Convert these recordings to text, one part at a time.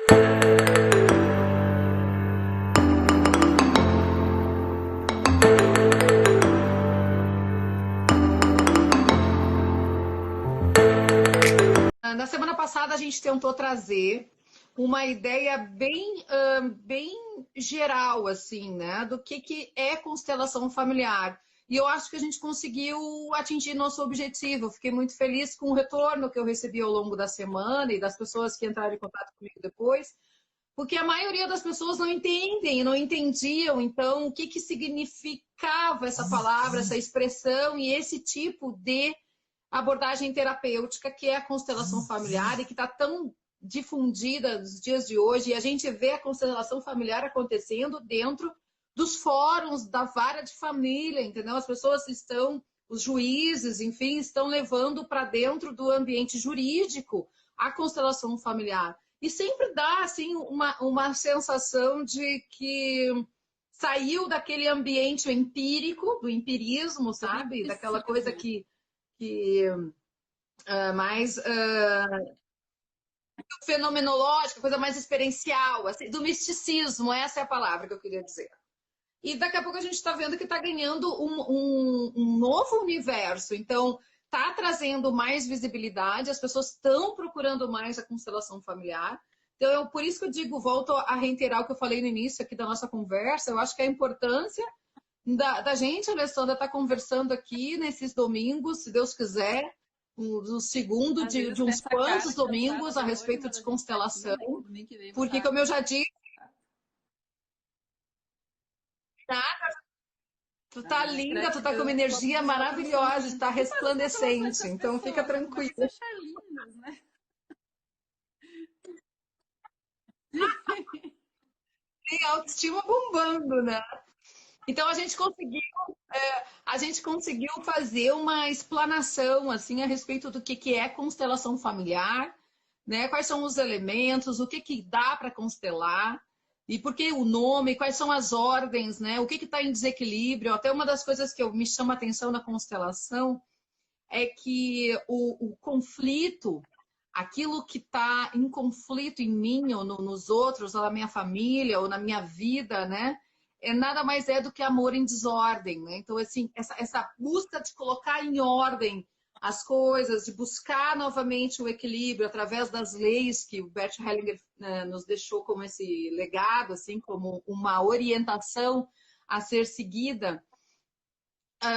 Na semana passada a gente tentou trazer uma ideia bem geral, assim, né, do que é constelação familiar. E eu acho que a gente conseguiu atingir nosso objetivo. Eu fiquei muito feliz com o retorno que eu recebi ao longo da semana e das pessoas que entraram em contato comigo depois, porque a maioria das pessoas não entendem, não entendiam, então, o que significava essa palavra, essa expressão e esse tipo de abordagem terapêutica que é a constelação familiar e que está tão difundida nos dias de hoje. E a gente vê a constelação familiar acontecendo dentro dos fóruns da vara de família, entendeu? As pessoas estão, os juízes, enfim, estão levando para dentro do ambiente jurídico a constelação familiar. E sempre dá, assim, uma sensação de que saiu daquele ambiente empírico, do empirismo, sabe? Daquela coisa que mais fenomenológica, coisa mais experiencial, assim, do misticismo, essa é a palavra que eu queria dizer. E daqui a pouco a gente está vendo que está ganhando um novo universo. Então, está trazendo mais visibilidade, as pessoas estão procurando mais a constelação familiar. Então, por isso que eu digo, volto a reiterar o que eu falei no início aqui da nossa conversa, eu acho que a importância da gente, Alessandra, estar conversando aqui nesses domingos, se Deus quiser, do segundo Às vezes de com uns essa cara quantos cansada domingos a de hoje, respeito mas de a gente tá constelação, aqui, domingo que vem vou porque, estar. como eu já disse, tu tá Ah, linda, tu tá com uma gratidão. Vamos energia dizer outros maravilhosa, está sentimentos. Tu faz as constelações com resplandecente, as então fica pessoas, tu começa a se tranquila. achar lindas, né? Tem autoestima bombando, né? Então a gente conseguiu fazer uma explanação assim a respeito do que é constelação familiar, né? Quais são os elementos, o que dá para constelar e por que o nome, quais são as ordens, né? O que está em desequilíbrio. Até uma das coisas que me chama a atenção na constelação é que o conflito, aquilo que está em conflito em mim ou nos outros, ou na minha família, ou na minha vida, né? Nada mais é do que amor em desordem, né? Então, assim, essa busca de colocar em ordem as coisas, de buscar novamente o equilíbrio através das leis que o Bert Hellinger, né, nos deixou como esse legado, assim, como uma orientação a ser seguida.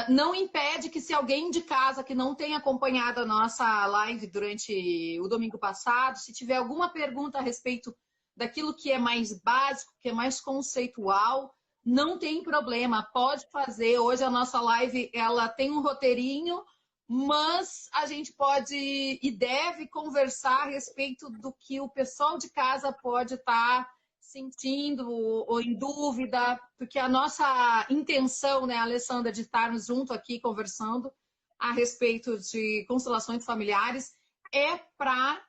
Não impede que se alguém de casa que não tenha acompanhado a nossa live durante o domingo passado, se tiver alguma pergunta a respeito daquilo que é mais básico, que é mais conceitual, não tem problema, pode fazer. Hoje a nossa live ela tem um roteirinho, mas a gente pode e deve conversar a respeito do que o pessoal de casa pode estar sentindo ou em dúvida, porque a nossa intenção, né, Alessandra, de estarmos junto aqui conversando a respeito de constelações familiares é para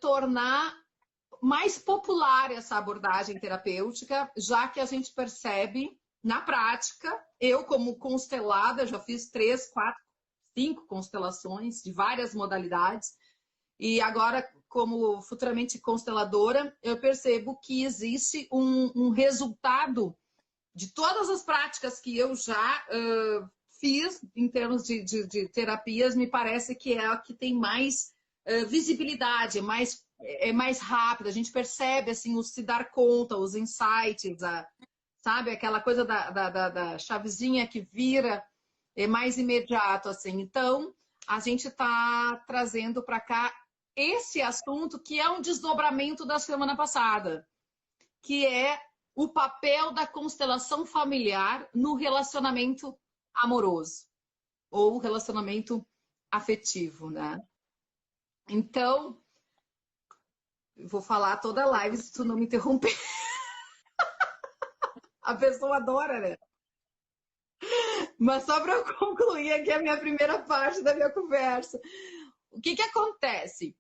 tornar mais popular essa abordagem terapêutica, já que a gente percebe na prática, eu como constelada, já fiz 3, 4, 5 constelações de várias modalidades, e agora, como futuramente consteladora, eu percebo que existe um resultado de todas as práticas que eu já fiz em termos de terapias, me parece que é a que tem mais visibilidade, é mais rápido, a gente percebe assim, o se dar conta, os insights, sabe, aquela coisa da chavezinha que vira é mais imediato, assim. Então, a gente está trazendo para cá esse assunto que é um desdobramento da semana passada, que é o papel da constelação familiar no relacionamento amoroso ou relacionamento afetivo, né? Então, eu vou falar toda a live se tu não me interromper. A pessoa adora, né? Mas só para eu concluir aqui a minha primeira parte da minha conversa. O que acontece?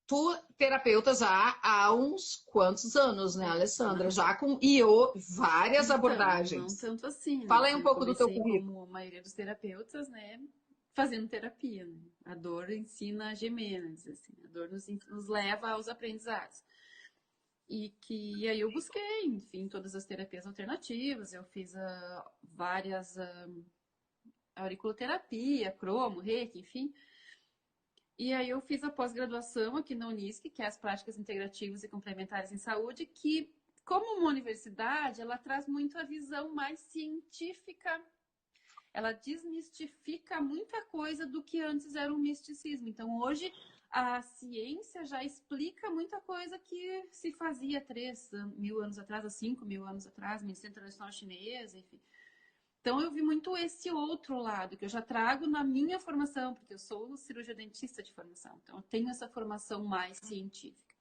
Tu, terapeuta já há uns quantos anos, né, Alessandra? Já com IO, várias Então, não abordagens. tanto assim, né? Fala aí um Assim, eu pouco do teu comecei currículo. como a maioria dos terapeutas, né? Fazendo terapia, né? A dor ensina a gemer, né? Diz assim, a dor nos leva aos aprendizados. E aí eu busquei, enfim, todas as terapias alternativas, eu fiz várias auriculoterapia, cromo, reiki, enfim. E aí eu fiz a pós-graduação aqui na Unisc, que é as práticas integrativas e complementares em saúde, que, como uma universidade, ela traz muito a visão mais científica, ela desmistifica muita coisa do que antes era um misticismo. Então, hoje, a ciência já explica muita coisa que se fazia 3.000 anos atrás, 5.000 anos atrás, medicina tradicional chinesa, enfim. Então, eu vi muito esse outro lado, que eu já trago na minha formação, porque eu sou cirurgia dentista de formação, então eu tenho essa formação mais científica.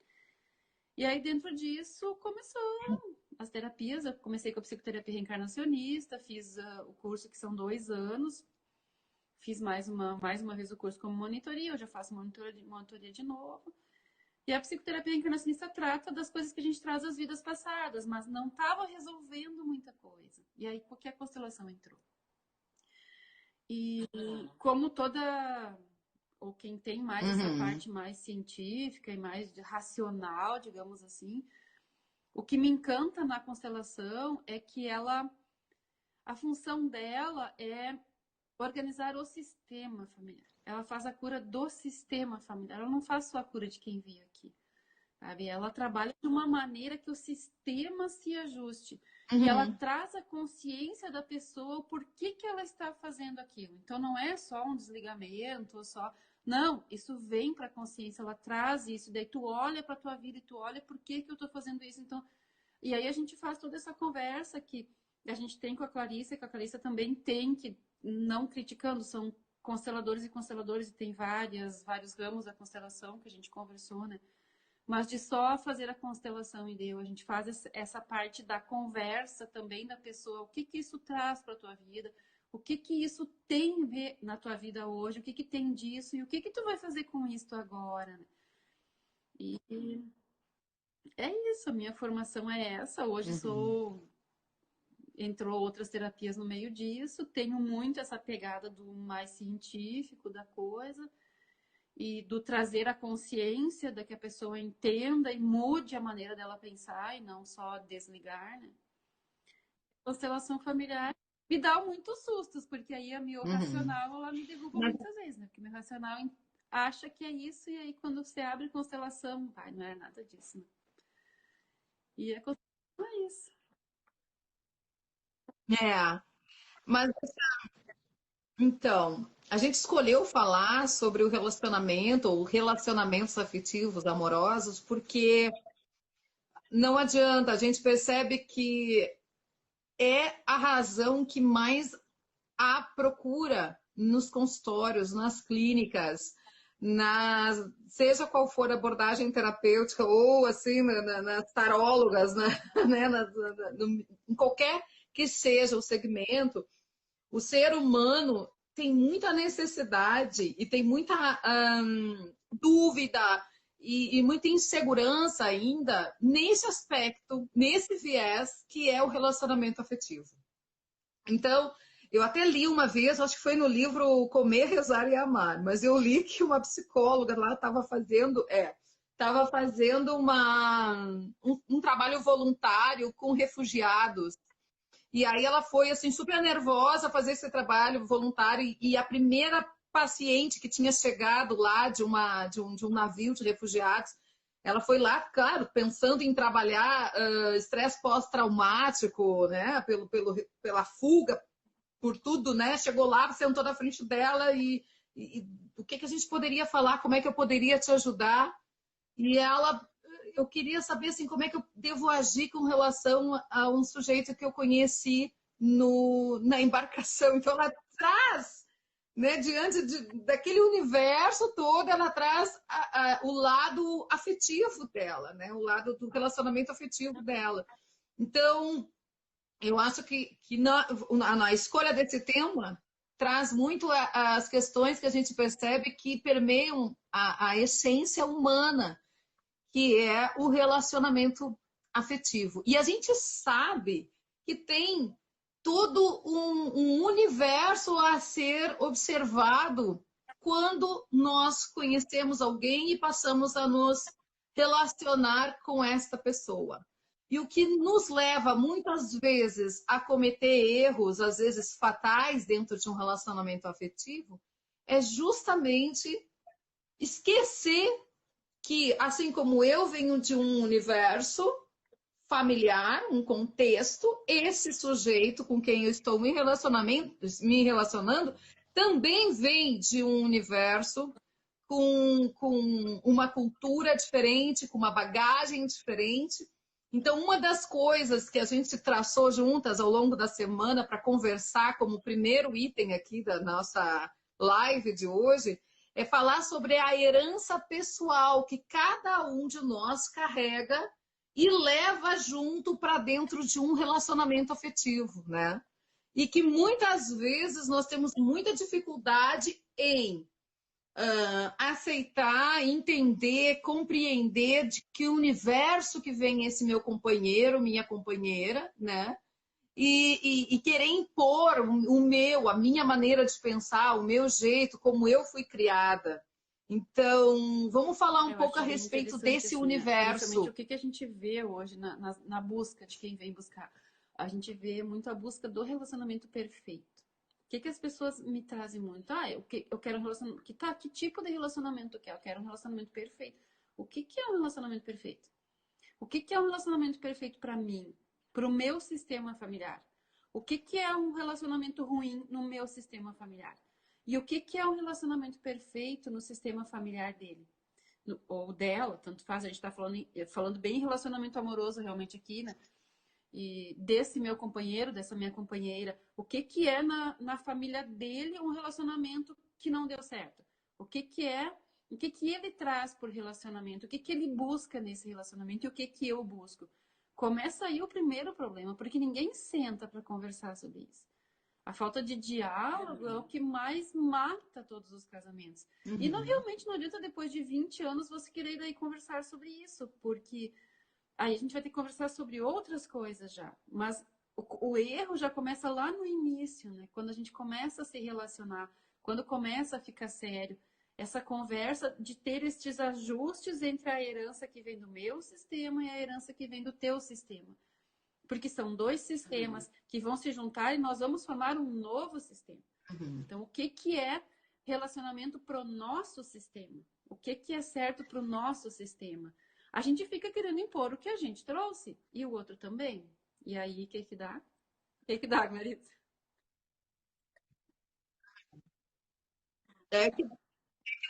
E aí, dentro disso, começou as terapias. Eu comecei com a psicoterapia reencarnacionista, fiz o curso que são 2 anos, fiz mais uma vez o curso como monitoria, eu já faço monitoria de novo. E a psicoterapia reencarnacionista trata das coisas que a gente traz das vidas passadas, mas não estava resolvendo muita coisa. E aí, porque a constelação entrou. E como toda, ou quem tem mais essa parte mais científica e mais racional, digamos assim, o que me encanta na constelação é que a função dela é organizar o sistema familiar. Ela faz a cura do sistema familiar. Ela não faz só a cura de quem veio aqui, sabe? Ela trabalha de uma maneira que o sistema se ajuste. E ela traz a consciência da pessoa o porquê que ela está fazendo aquilo. Então, não é só um desligamento, só... Não, isso vem para a consciência, ela traz isso. Daí tu olha para a tua vida e tu olha por que que eu estou fazendo isso. Então, e aí a gente faz toda essa conversa que a gente tem com a Clarissa, que a Clarissa também tem, que não criticando, são consteladores e consteladores, e tem vários ramos da constelação que a gente conversou, né? Mas de só fazer a constelação e deu, a gente faz essa parte da conversa também da pessoa, o que que isso traz para a tua vida, o que que isso tem a ver na tua vida hoje, o que que tem disso e o que que tu vai fazer com isso agora, né? E é isso, a minha formação é essa. Hoje entrou outras terapias no meio disso, tenho muito essa pegada do mais científico da coisa e do trazer a consciência da que a pessoa entenda e mude a maneira dela pensar e não só desligar, né? Constelação familiar me dá muitos sustos, porque aí a meu racional ela me derruba muitas vezes, né? Porque meu racional acha que é isso e aí quando você abre constelação, vai, não é nada disso, né? E a constelação é isso. É, mas então, a gente escolheu falar sobre o relacionamento ou relacionamentos afetivos, amorosos, porque não adianta, a gente percebe que é a razão que mais há procura nos consultórios, nas clínicas, seja qual for a abordagem terapêutica ou assim nas tarólogas, né, em qualquer que seja o segmento, o ser humano tem muita necessidade e tem muita dúvida e muita insegurança ainda nesse aspecto, nesse viés que é o relacionamento afetivo. Então, eu até li uma vez, acho que foi no livro Comer, Rezar e Amar, mas eu li que uma psicóloga lá estava fazendo um trabalho voluntário com refugiados. E aí ela foi assim super nervosa fazer esse trabalho voluntário e a primeira paciente que tinha chegado lá de um navio de refugiados, ela foi lá, claro, pensando em trabalhar estresse pós-traumático, né, pela fuga, por tudo, né? Chegou lá, sentou na frente dela e o que a gente poderia falar, como é que eu poderia te ajudar? E eu queria saber assim, como é que eu devo agir com relação a um sujeito que eu conheci na embarcação. Então ela traz, né, daquele universo todo, ela traz o lado afetivo dela, né, o lado do relacionamento afetivo dela. Então, eu acho que na escolha desse tema traz muito as questões que a gente percebe que permeiam a essência humana, que é o relacionamento afetivo. E a gente sabe que tem todo um universo a ser observado quando nós conhecemos alguém e passamos a nos relacionar com esta pessoa. E o que nos leva muitas vezes a cometer erros, às vezes fatais, dentro de um relacionamento afetivo, é justamente esquecer que, assim como eu venho de um universo familiar, um contexto, esse sujeito com quem eu estou me relacionando também vem de um universo com uma cultura diferente, com uma bagagem diferente. Então, uma das coisas que a gente traçou juntas ao longo da semana para conversar como primeiro item aqui da nossa live de hoje é falar sobre a herança pessoal que cada um de nós carrega e leva junto para dentro de um relacionamento afetivo, né? E que muitas vezes nós temos muita dificuldade em aceitar, entender, compreender de que universo que vem esse meu companheiro, minha companheira, né? E querer impor o meu, a minha maneira de pensar, o meu jeito, como eu fui criada. Então, vamos falar um Eu pouco a acho bem respeito interessante, desse assim, né? Principalmente universo. o que a gente vê hoje na busca de quem vem buscar. A gente vê muito a busca do relacionamento perfeito. O que as pessoas me trazem muito? Ah, eu quero um relacionamento. Que tipo de relacionamento eu quero? Eu quero um relacionamento perfeito. O que é um relacionamento perfeito? O que é um relacionamento perfeito para mim? Para o meu sistema familiar? O que é um relacionamento ruim no meu sistema familiar? E o que é um relacionamento perfeito no sistema familiar dele? Ou dela, tanto faz, a gente está falando bem relacionamento amoroso realmente aqui, né? E desse meu companheiro, dessa minha companheira, o que é na família dele um relacionamento que não deu certo? O que ele traz por relacionamento? O que ele busca nesse relacionamento e o que eu busco? Começa aí o primeiro problema, porque ninguém senta para conversar sobre isso. A falta de diálogo é o que mais mata todos os casamentos. E não Uhum. realmente não adianta depois de 20 anos você querer daí conversar sobre isso, porque aí a gente vai ter que conversar sobre outras coisas já. Mas o erro já começa lá no início, né? Quando a gente começa a se relacionar, quando começa a ficar sério. Essa conversa de ter estes ajustes entre a herança que vem do meu sistema e a herança que vem do teu sistema. Porque são dois sistemas que vão se juntar e nós vamos formar um novo sistema. Uhum. Então, o que é relacionamento para o nosso sistema? O que é certo para o nosso sistema? A gente fica querendo impor o que a gente trouxe e o outro também. E aí, o que dá? O que dá, marido? É que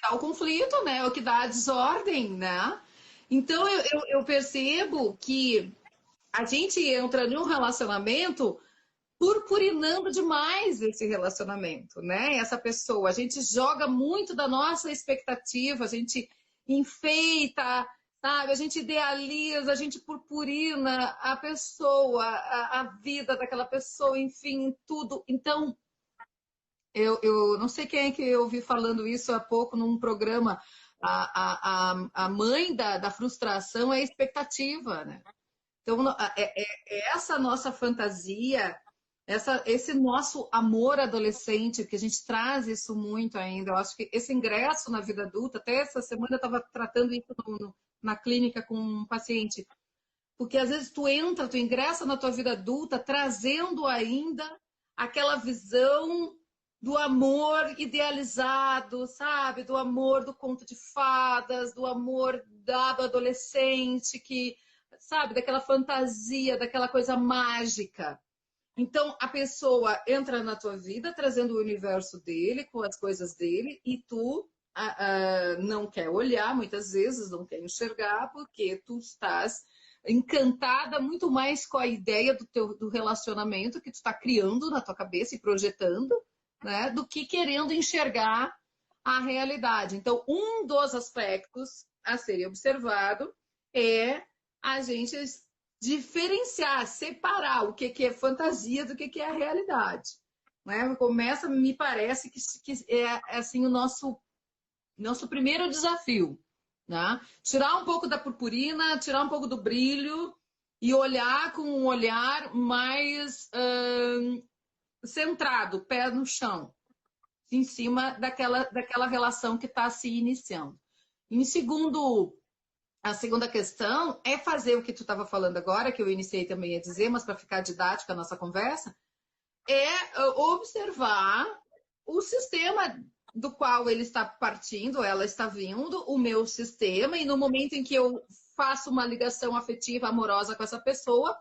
dá o conflito, né? É o que dá a desordem, né? Então eu percebo que a gente entra em um relacionamento purpurinando demais esse relacionamento, né? Essa pessoa, a gente joga muito da nossa expectativa, a gente enfeita, sabe? A gente idealiza, a gente purpurina a pessoa, a vida daquela pessoa, enfim, tudo. Então, eu não sei quem é que eu ouvi falando isso há pouco num programa. A mãe da frustração é a expectativa, né? Então, essa nossa fantasia, esse nosso amor adolescente, que a gente traz isso muito ainda. Eu acho que esse ingresso na vida adulta, até essa semana eu estava tratando isso na clínica com um paciente, porque às vezes tu ingressa na tua vida adulta trazendo ainda aquela visão do amor idealizado, sabe? Do amor do conto de fadas, do amor dado adolescente, que, sabe, daquela fantasia, daquela coisa mágica. Então, a pessoa entra na tua vida trazendo o universo dele, com as coisas dele, e tu não quer olhar, muitas vezes não quer enxergar, porque tu estás encantada muito mais com a ideia do relacionamento que tu está criando na tua cabeça e projetando, né, do que querendo enxergar a realidade. Então, um dos aspectos a ser observado é a gente diferenciar, separar o que é fantasia do que é a realidade. Né? Começa, me parece que é assim o nosso primeiro desafio. Né? Tirar um pouco da purpurina, tirar um pouco do brilho e olhar com um olhar mais centrado, pé no chão, em cima daquela relação que está se iniciando. Em segundo A segunda questão é fazer o que tu estava falando agora, que eu iniciei também a dizer, mas para ficar didática a nossa conversa, é observar o sistema do qual ele está partindo, ela está vindo, o meu sistema, e no momento em que eu faço uma ligação afetiva, amorosa com essa pessoa,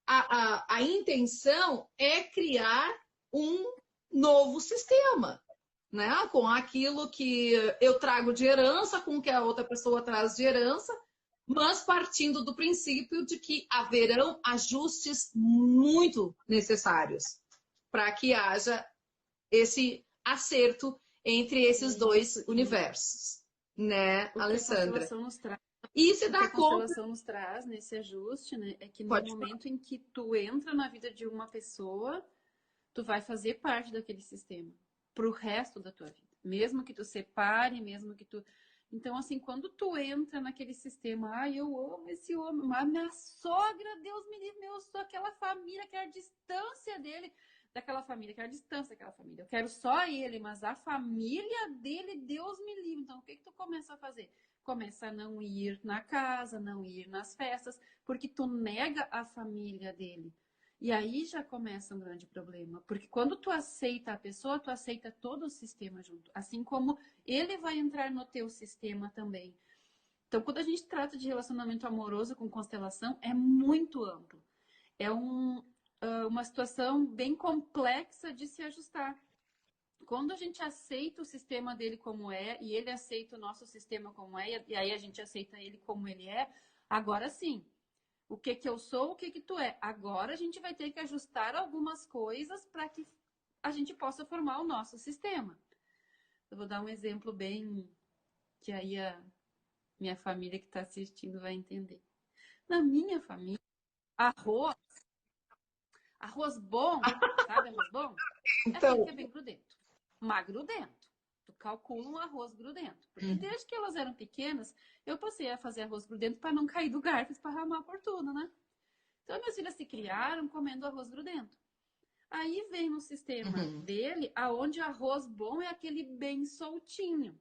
a intenção é criar um novo sistema, né? Com aquilo que eu trago de herança, com o que a outra pessoa traz de herança, mas partindo do princípio de que haverão ajustes muito necessários para que haja esse acerto entre esses dois universos, né, Alessandra? E se dá conta. O que a constelação nos traz nesse ajuste, né, é que no momento em que tu entra na vida de uma pessoa, tu vai fazer parte daquele sistema pro resto da tua vida. Mesmo que tu separe, mesmo que tu... Então, assim, quando tu entra naquele sistema, eu amo esse homem, mas minha sogra, Deus me livre, eu sou aquela família, quero a distância dele, daquela família, quero a distância daquela família. Eu quero só ele, mas a família dele, Deus me livre. Então, o que tu começa a fazer? Começa a não ir na casa, não ir nas festas, porque tu nega a família dele. E aí já começa um grande problema, porque quando tu aceita a pessoa, tu aceita todo o sistema junto, assim como ele vai entrar no teu sistema também. Então, quando a gente trata de relacionamento amoroso com constelação, é muito amplo. É uma situação bem complexa de se ajustar. Quando a gente aceita o sistema dele como é, e ele aceita o nosso sistema como é, e aí a gente aceita ele como ele é, agora sim. O que eu sou, o que tu é. Agora a gente vai ter que ajustar algumas coisas para que a gente possa formar o nosso sistema. Eu vou dar um exemplo bem que aí a minha família que está assistindo vai entender. Na minha família, arroz bom, sabe arroz bom? É aquele que é bem grudento. Mas grudento. Tu calcula um arroz grudento. Porque desde que elas eram pequenas, eu passei a fazer arroz grudento para não cair do garfo e esparramar por tudo, né? Então, minhas filhas se criaram comendo arroz grudento. Aí vem no sistema dele, aonde arroz bom é aquele bem soltinho.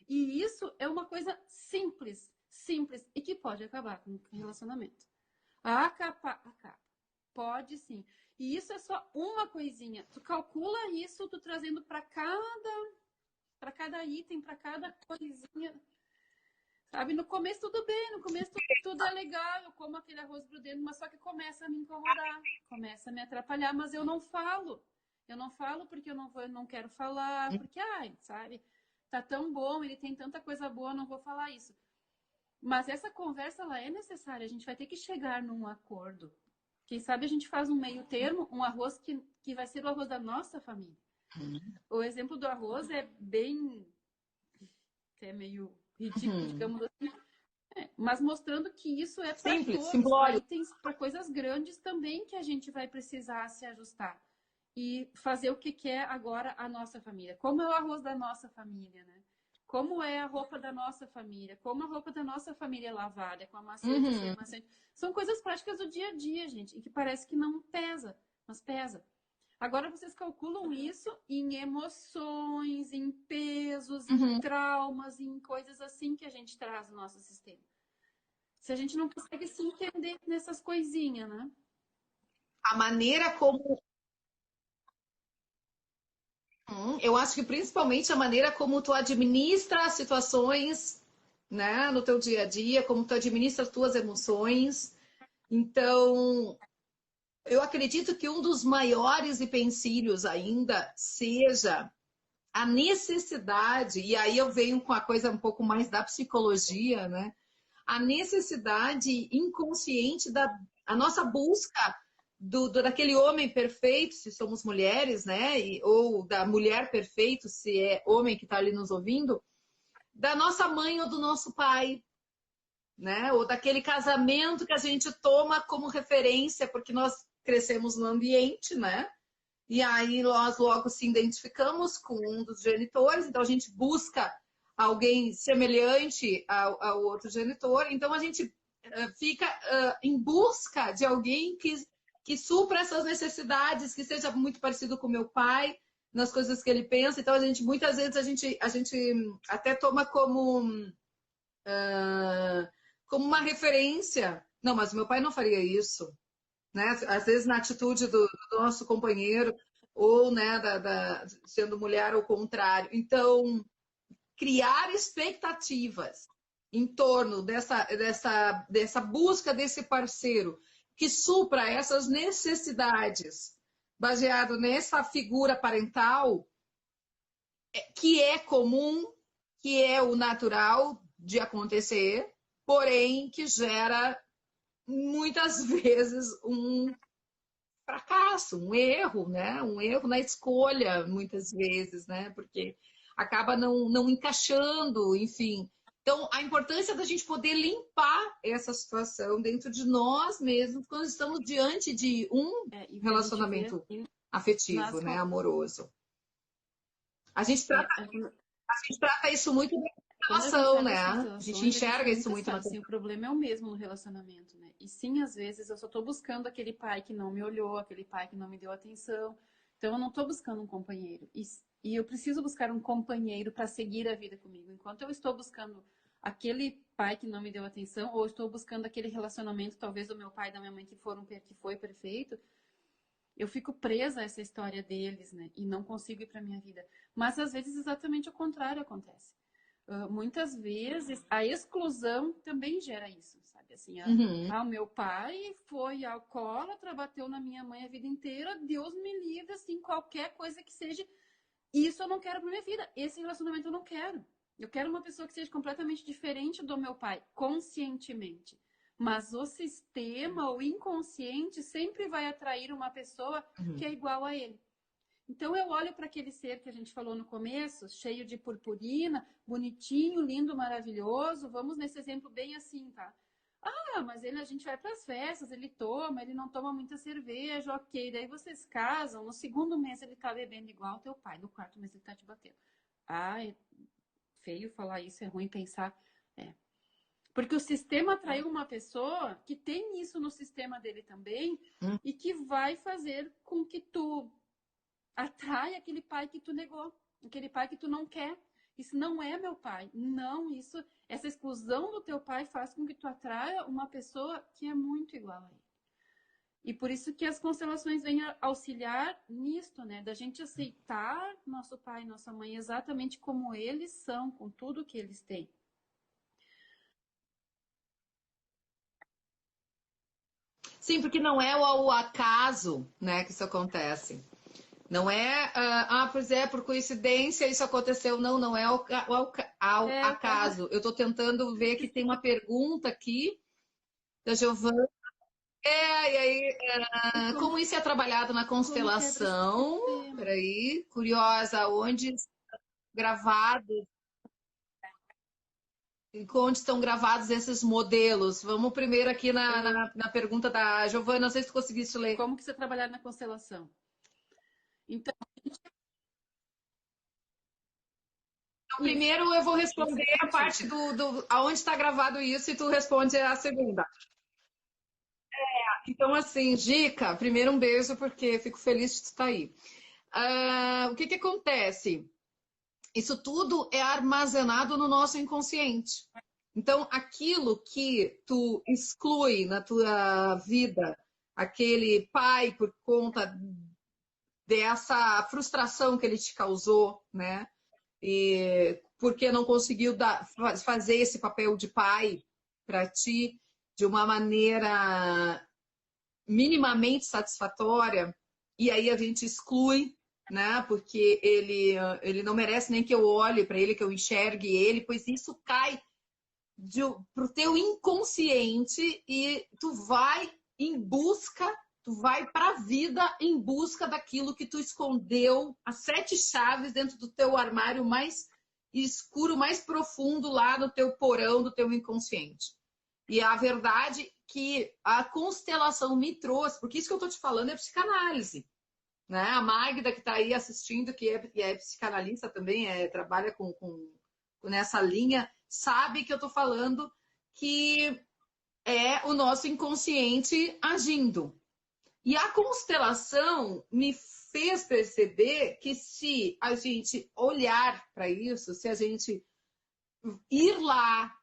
E isso é uma coisa simples, e que pode acabar com o relacionamento. Acaba. Pode sim. E isso é só uma coisinha. Tu calcula isso, tu trazendo para cada item, para cada coisinha. Sabe, no começo tudo bem, no começo tudo é legal, eu como aquele arroz grudento, mas só que começa a me incomodar, começa a me atrapalhar, mas eu não falo. Eu não falo porque eu não quero falar, porque, sabe, tá tão bom, ele tem tanta coisa boa, eu não vou falar isso. Mas essa conversa, ela é necessária, a gente vai ter que chegar num acordo. Quem sabe a gente faz um meio termo, um arroz que vai ser o arroz da nossa família. O exemplo do arroz é bem... é meio ridículo, digamos assim. Mas mostrando que isso é para todos, para itens, para coisas grandes também que a gente vai precisar se ajustar. E fazer o que é agora a nossa família. Como é o arroz da nossa família, né? Como é a roupa da nossa família. Como a roupa da nossa família é lavada, com amaciante, sem amaciante. São coisas práticas do dia a dia, gente. E que parece que não pesa, mas pesa. Agora vocês calculam isso em emoções, em pesos, em traumas, em coisas assim que a gente traz no nosso sistema. Se a gente não consegue se entender nessas coisinhas, né? A maneira como... eu acho que principalmente a maneira como tu administra as situações, né, no teu dia a dia, como tu administra as tuas emoções. Então, eu acredito que um dos maiores empecilhos ainda seja a necessidade, e aí eu venho com a coisa um pouco mais da psicologia, né? A necessidade inconsciente a nossa busca daquele homem perfeito, se somos mulheres, né? Ou da mulher perfeito, se é homem que está ali nos ouvindo, da nossa mãe ou do nosso pai, né? Ou daquele casamento que a gente toma como referência, porque nós crescemos no ambiente, né? E aí nós logo se identificamos com um dos genitores, então a gente busca alguém semelhante ao outro genitor, então a gente fica em busca de alguém que supra essas necessidades, que seja muito parecido com meu pai, nas coisas que ele pensa. Então muitas vezes a gente até toma como como uma referência. Não, mas meu pai não faria isso, né? Às vezes na atitude do nosso companheiro, ou né, sendo mulher ao contrário. Então, criar expectativas em torno dessa busca desse parceiro que supra essas necessidades, baseado nessa figura parental, que é comum, que é o natural de acontecer, porém que gera muitas vezes um fracasso, um erro, né? Um erro na escolha, muitas vezes, né? Porque acaba não encaixando, enfim. Então, a importância da gente poder limpar essa situação dentro de nós mesmos quando estamos diante de um E que a gente vê relacionamento afetivo, nas... né? Amoroso. A gente É, trata isso muito na quando a gente constelação, vai né? para as A gente constelações, a gente enxerga isso nunca muito na sabe, assim, constelação. o problema é o mesmo no relacionamento, né? E sim, às vezes eu só tô buscando aquele pai que não me olhou, aquele pai que não me deu atenção. Então eu não tô buscando um companheiro. E eu preciso buscar um companheiro para seguir a vida comigo. Enquanto eu estou buscando aquele pai que não me deu atenção, ou estou buscando aquele relacionamento, talvez do meu pai e da minha mãe que foi perfeito, eu fico presa a essa história deles, né? E não consigo ir para minha vida. Mas às vezes exatamente o contrário acontece. Muitas vezes a exclusão também gera isso, sabe? Assim, Uhum. o meu pai foi alcoólatra, bateu na minha mãe a vida inteira, Deus me livre, assim, qualquer coisa que seja, isso eu não quero para minha vida. Esse relacionamento eu não quero. Eu quero uma pessoa que seja completamente diferente do meu pai, conscientemente. Mas o sistema, o inconsciente, sempre vai atrair uma pessoa que é igual a ele. Então eu olho para aquele ser que a gente falou no começo, cheio de purpurina, bonitinho, lindo, maravilhoso. Vamos nesse exemplo bem assim, tá? Ah, mas a gente vai para as festas, ele toma, ele não toma muita cerveja, ok. Daí vocês casam, no segundo mês ele tá bebendo igual o teu pai, no quarto mês ele tá te batendo. Ah, é feio falar isso, é ruim pensar. É. Porque o sistema atraiu uma pessoa que tem isso no sistema dele também e que vai fazer com que tu atrai aquele pai que tu negou, aquele pai que tu não quer. Isso não é meu pai. Não, essa exclusão do teu pai faz com que tu atraia uma pessoa que é muito igual a ele. E por isso que as constelações vêm auxiliar nisto, né? Da gente aceitar nosso pai e nossa mãe exatamente como eles são, com tudo que eles têm. Sim, porque não é o acaso, né, que isso acontece. Não é, pois é, por coincidência isso aconteceu. Não, não é ao acaso. Eu estou tentando ver que tem uma pergunta aqui da Giovana. E aí, como isso é trabalhado na Como quebra esse constelação? sistema. Peraí, curiosa, gravado, onde estão gravados esses modelos? Vamos primeiro aqui na pergunta da Giovana, não sei se tu conseguiste ler. Como que você trabalhar na constelação? Então, isso. Primeiro eu vou Isso responder é a contigo. parte aonde está gravado isso e tu responde a segunda. Então, assim, dica, primeiro um beijo, porque fico feliz de estar aí. O que acontece? Isso tudo é armazenado no nosso inconsciente. Então, aquilo que tu exclui na tua vida, aquele pai por conta dessa frustração que ele te causou, né? E porque não conseguiu fazer esse papel de pai para ti de uma maneira minimamente satisfatória, e aí a gente exclui, né? Porque ele não merece nem que eu olhe para ele, que eu enxergue ele, pois isso cai pro teu inconsciente e tu vai em busca, tu vai para a vida em busca daquilo que tu escondeu, as 7 chaves dentro do teu armário mais escuro, mais profundo lá no teu porão do teu inconsciente. E a verdade que a constelação me trouxe, porque isso que eu tô te falando é psicanálise, né? A Magda que está aí assistindo, que é psicanalista também, trabalha nessa linha, sabe que eu tô falando que é o nosso inconsciente agindo. E a constelação me fez perceber que se a gente olhar para isso, se a gente ir lá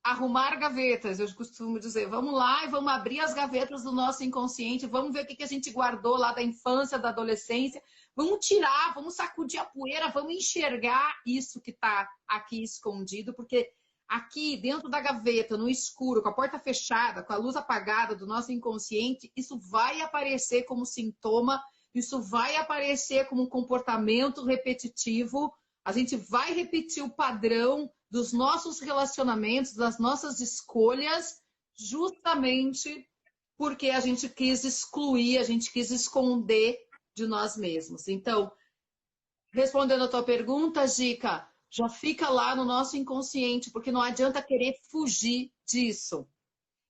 arrumar gavetas, eu costumo dizer, vamos lá e vamos abrir as gavetas do nosso inconsciente, vamos ver o que que a gente guardou lá da infância, da adolescência, vamos tirar, vamos sacudir a poeira, vamos enxergar isso que está aqui escondido, porque aqui dentro da gaveta, no escuro, com a porta fechada, com a luz apagada do nosso inconsciente, isso vai aparecer como sintoma, isso vai aparecer como um comportamento repetitivo, a gente vai repetir o padrão dos nossos relacionamentos, das nossas escolhas, justamente porque a gente quis excluir, a gente quis esconder de nós mesmos. Então, respondendo a tua pergunta, Gica, já fica lá no nosso inconsciente, porque não adianta querer fugir disso.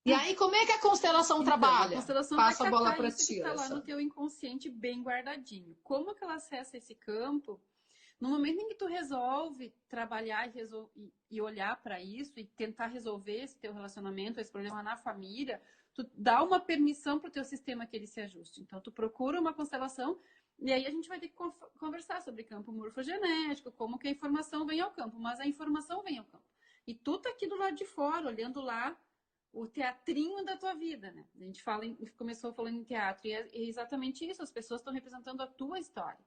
E aí, como é que a constelação trabalha? A constelação Passo vai a bola catar para isso ti. que está lá no teu inconsciente bem guardadinho. Como que ela acessa esse campo? No momento em que tu resolve trabalhar e olhar para isso e tentar resolver esse teu relacionamento, esse problema na família, tu dá uma permissão para o teu sistema que ele se ajuste. Então, tu procura uma constelação e aí a gente vai ter que conversar sobre campo morfogenético, como que a informação vem ao campo. Mas a informação vem ao campo. E tu tá aqui do lado de fora, olhando lá o teatrinho da tua vida, né? A gente começou falando em teatro e é exatamente isso. As pessoas estão representando a tua história.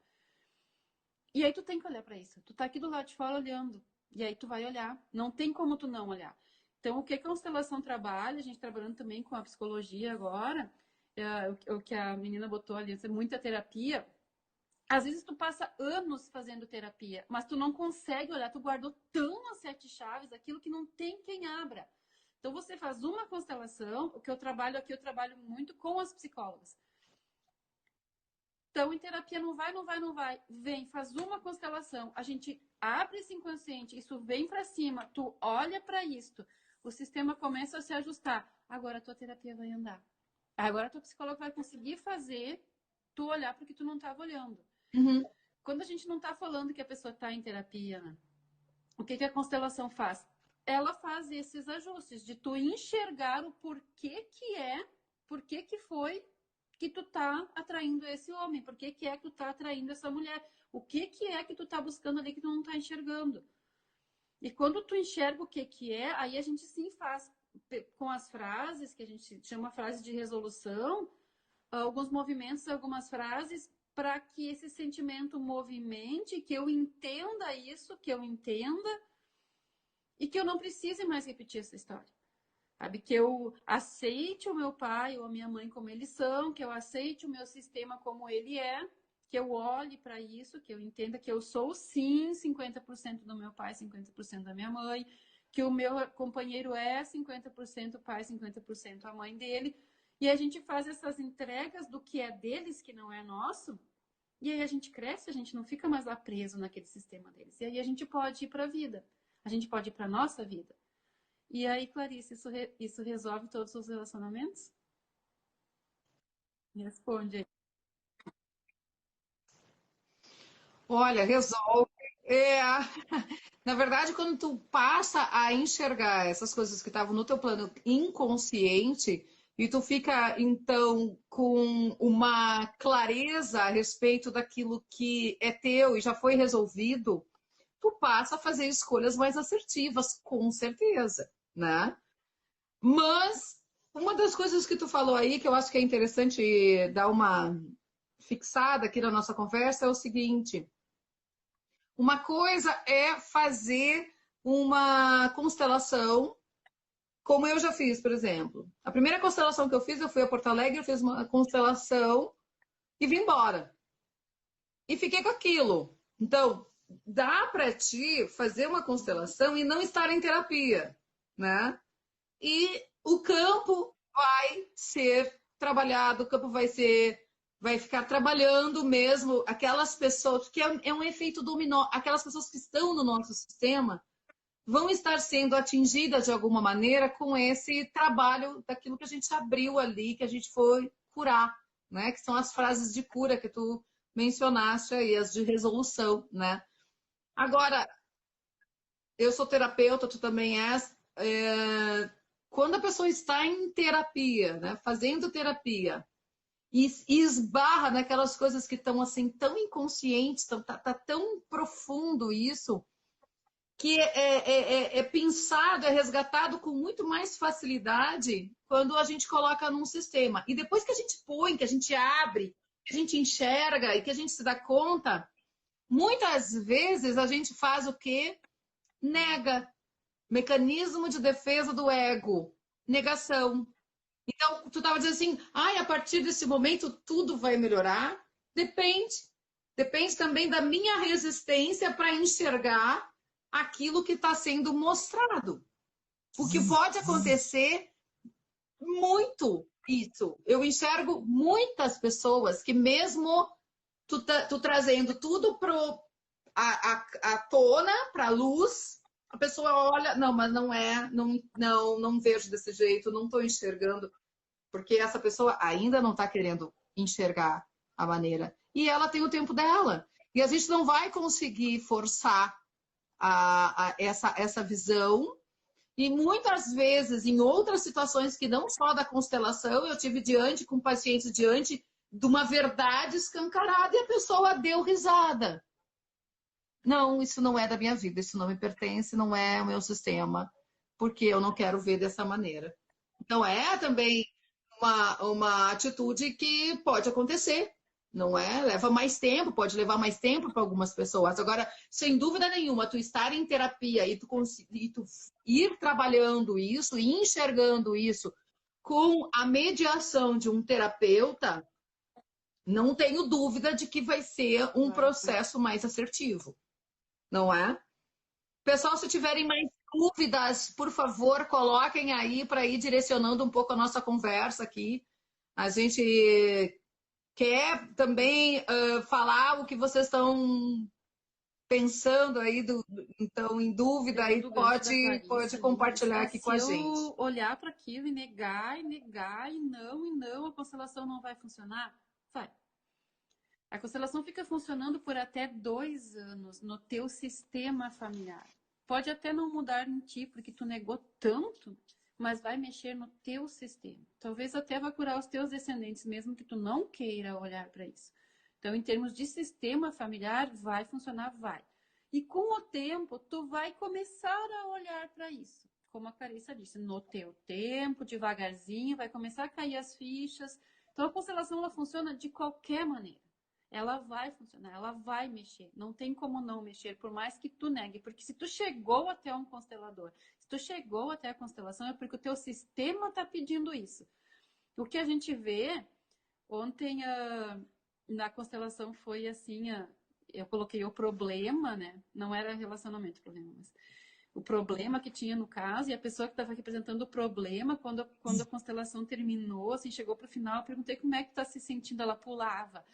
E aí tu tem que olhar para isso. Tu tá aqui do lado de fora olhando. E aí tu vai olhar. Não tem como tu não olhar. Então, o que a constelação trabalha, a gente trabalhando também com a psicologia agora, o que a menina botou ali, muita terapia. Às vezes tu passa anos fazendo terapia, mas tu não consegue olhar, tu guardou tão as 7 chaves, aquilo que não tem quem abra. Então, você faz uma constelação, o que eu trabalho aqui, eu trabalho muito com as psicólogas. Então, em terapia não vai. Vem, faz uma constelação. A gente abre esse inconsciente, isso vem para cima, tu olha para isto, o sistema começa a se ajustar. Agora a tua terapia vai andar. Agora a tua psicóloga vai conseguir fazer tu olhar para o que tu não estava olhando. Uhum. Quando a gente não está falando que a pessoa está em terapia, né? O que a constelação faz? Ela faz esses ajustes de tu enxergar o porquê que foi que tu tá atraindo esse homem, por que é que tu tá atraindo essa mulher, o que é que tu tá buscando ali que tu não tá enxergando. E quando tu enxerga o que é, aí a gente sim faz com as frases, que a gente chama frase de resolução, alguns movimentos, algumas frases, para que esse sentimento movimente, que eu entenda isso, que eu entenda, e que eu não precise mais repetir essa história. Sabe? Que eu aceite o meu pai ou a minha mãe como eles são, que eu aceite o meu sistema como ele é, que eu olhe para isso, que eu entenda que eu sou sim 50% do meu pai, 50% da minha mãe, que o meu companheiro é 50% pai, 50% a mãe dele. E a gente faz essas entregas do que é deles, que não é nosso, e aí a gente cresce, a gente não fica mais lá preso naquele sistema deles. E aí a gente pode ir para a vida, a gente pode ir para a nossa vida. E aí, Clarice, isso resolve todos os relacionamentos? Me responde aí. Olha, resolve. É, na verdade, quando tu passa a enxergar essas coisas que estavam no teu plano inconsciente e tu fica então com uma clareza a respeito daquilo que é teu e já foi resolvido, tu passa a fazer escolhas mais assertivas, com certeza, né? Mas uma das coisas que tu falou aí que eu acho que é interessante dar uma fixada aqui na nossa conversa é o seguinte: uma coisa é fazer uma constelação, como eu já fiz, por exemplo. A primeira constelação que eu fiz, eu fui a Porto Alegre, eu fiz uma constelação e vim embora. E fiquei com aquilo. Então, dá para ti fazer uma constelação e não estar em terapia, né? E o campo vai ser trabalhado, o campo vai ficar trabalhando mesmo aquelas pessoas, que é um efeito dominó, aquelas pessoas que estão no nosso sistema vão estar sendo atingidas de alguma maneira com esse trabalho daquilo que a gente abriu ali, que a gente foi curar, né? Que são as frases de cura que tu mencionaste aí, as de resolução, né? Agora, eu sou terapeuta, tu também és. Quando a pessoa está em terapia, né, fazendo terapia, e esbarra naquelas coisas que estão assim tão inconscientes, tá tão profundo isso, que é pensado, é resgatado com muito mais facilidade quando a gente coloca num sistema. E depois que a gente põe, que a gente abre, que a gente enxerga e que a gente se dá conta, muitas vezes a gente faz o quê? Nega. Mecanismo de defesa do ego. Negação. Então, tu estava dizendo assim, a partir desse momento tudo vai melhorar? Depende. Depende também da minha resistência para enxergar aquilo que está sendo mostrado. O que pode acontecer muito isso. Eu enxergo muitas pessoas que mesmo tu trazendo tudo à tona, para a luz, a pessoa olha, não, mas não é, não vejo desse jeito, não estou enxergando, porque essa pessoa ainda não está querendo enxergar a maneira. E ela tem o tempo dela. E a gente não vai conseguir forçar essa visão. E muitas vezes, em outras situações que não só da constelação, eu tive diante com pacientes diante de uma verdade escancarada e a pessoa deu risada. Não, isso não é da minha vida, isso não me pertence, não é o meu sistema, porque eu não quero ver dessa maneira. Então, é também uma atitude que pode acontecer, não é? Leva mais tempo, pode levar mais tempo para algumas pessoas. Agora, sem dúvida nenhuma, tu estar em terapia e tu ir trabalhando isso e enxergando isso com a mediação de um terapeuta, não tenho dúvida de que vai ser um processo mais assertivo, não é? Pessoal, se tiverem mais dúvidas, por favor, coloquem aí para ir direcionando um pouco a nossa conversa aqui. A gente quer também falar o que vocês estão pensando aí, então, em dúvida, aí pode compartilhar aqui com a gente. Se eu olhar para aquilo e negar, e não, a constelação não vai funcionar, vai. A constelação fica funcionando por até 2 anos no teu sistema familiar. Pode até não mudar em ti, porque tu negou tanto, mas vai mexer no teu sistema. Talvez até vai curar os teus descendentes, mesmo que tu não queira olhar para isso. Então, em termos de sistema familiar, vai funcionar, vai. E com o tempo, tu vai começar a olhar para isso. Como a Carissa disse, no teu tempo, devagarzinho, vai começar a cair as fichas. Então, a constelação ela funciona de qualquer maneira. Ela vai funcionar, ela vai mexer. Não tem como não mexer, por mais que tu negue. Porque se tu chegou até um constelador, se tu chegou até a constelação, é porque o teu sistema está pedindo isso. O que a gente vê, ontem na constelação foi assim, eu coloquei o problema, né? Não era relacionamento o problema, mas o problema que tinha no caso, e a pessoa que estava representando o problema, quando a constelação terminou, assim, chegou para o final, eu perguntei como é que está se sentindo, ela pulava.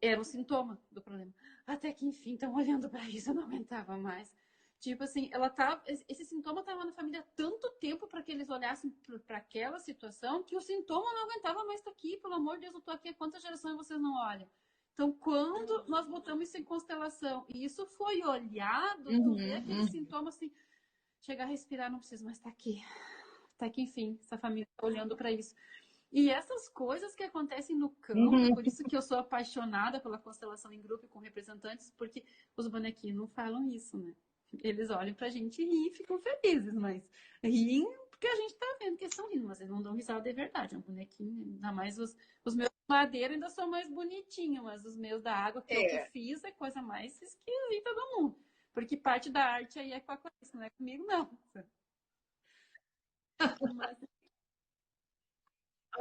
Era o sintoma do problema. Até que, enfim, estão olhando para isso, eu não aguentava mais. Tipo assim, esse sintoma estava na família há tanto tempo para que eles olhassem para aquela situação que o sintoma não aguentava mais estar aqui. Pelo amor de Deus, eu estou aqui há quantas gerações vocês não olham? Então, quando nós botamos isso em constelação e isso foi olhado, tu vê aquele sintoma assim, chegar a respirar, não precisa mais estar aqui. Está aqui, enfim, essa família está olhando para isso. E essas coisas que acontecem no campo, por isso que eu sou apaixonada pela constelação em grupo com representantes, porque os bonequinhos não falam isso, né? Eles olham pra gente e riem e ficam felizes, mas riem porque a gente tá vendo que eles estão rindo, mas eles não dão risada de verdade. É um bonequinho, ainda mais os meus de madeira ainda são mais bonitinhos, mas os meus da água, que eu que fiz, é coisa mais esquisita do mundo. Porque parte da arte aí é com a Clarice, não é comigo, não.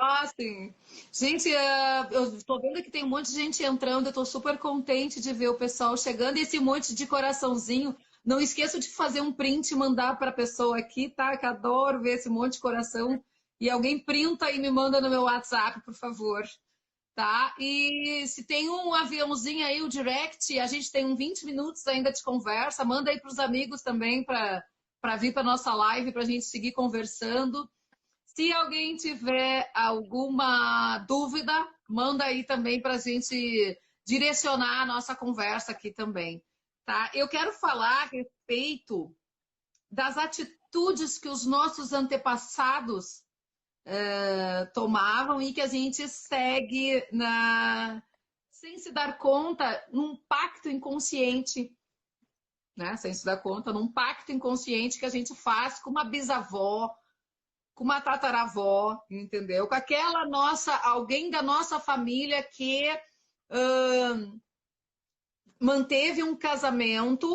Mas Sim. Gente, eu estou vendo que tem um monte de gente entrando, eu estou super contente de ver o pessoal chegando e esse monte de coraçãozinho. Não esqueça de fazer um print e mandar para a pessoa aqui, tá? Que adoro ver esse monte de coração. E alguém printa e me manda no meu WhatsApp, por favor. Tá? E se tem um aviãozinho aí, o direct, a gente tem uns 20 minutos ainda de conversa. Manda aí para os amigos também para vir para nossa live, para a gente seguir conversando. Se alguém tiver alguma dúvida, manda aí também para a gente direcionar a nossa conversa aqui também, tá? Eu quero falar a respeito das atitudes que os nossos antepassados tomavam e que a gente segue sem se dar conta, num pacto inconsciente. né, sem se dar conta, num pacto inconsciente que a gente faz com uma bisavó, com uma tataravó, entendeu? Com aquela nossa, alguém da nossa família que manteve um casamento